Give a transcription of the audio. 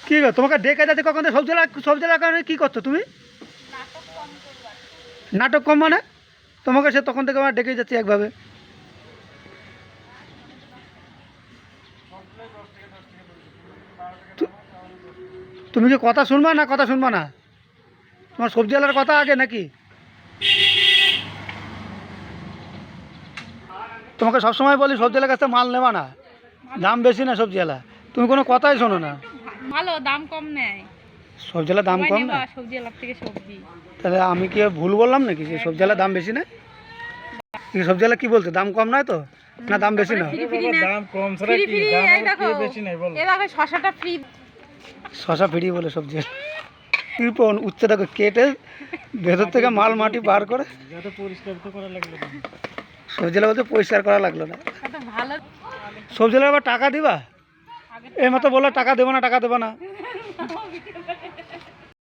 কি গো তোমাকে ডেকে যাচ্ছে কখন থেকে সবজি কারণে কী করছো তুমি? নাটক কম মানে? তোমাকে সে তখন থেকে আমার ডেকে যাচ্ছে একভাবে। তু- তুমি কি কথা শুনবা না কথা শুনবা না? তোমার সবজিওয়ালার কথা আগে নাকি? তোমাকে সবসময় বলি সবজিওয়ালার কাছে মাল নেবা না, দাম বেশি না সবজিওয়ালা, তুমি কোনো কথাই শোনো না। ভালো দাম কম নেয়। সবজিওয়ালার দাম সবাই কম নেবা না? সবজিওয়ালার থেকে সবজি। তাহলে আমি কি ভুল বললাম নাকি যে সবজিওয়ালার দাম বেশি না? সবজিওয়ালা কি বলছে দাম কম নয় তো, না দাম বেশি না? দাম কম ছাড়া ফ্রি কি ফ্রি দাম এই দেখো, বেশি নাই বলো। এই দেখো শশাটা ফ্রি। শশা ফিরিয়ে বলে সবজি কৃপণ উচ্চটাকে কেটে ভেতর থেকে মাল মাটি বার করে যত পরিষ্কার তো করা লাগলো না। সবজিওয়ালা বলতে পরিষ্কার করা লাগলো না। কত ভালো। সবজিওয়ালা আবার টাকা দিবা? এই মতো বললো টাকা দেবো না টাকা দেবো না।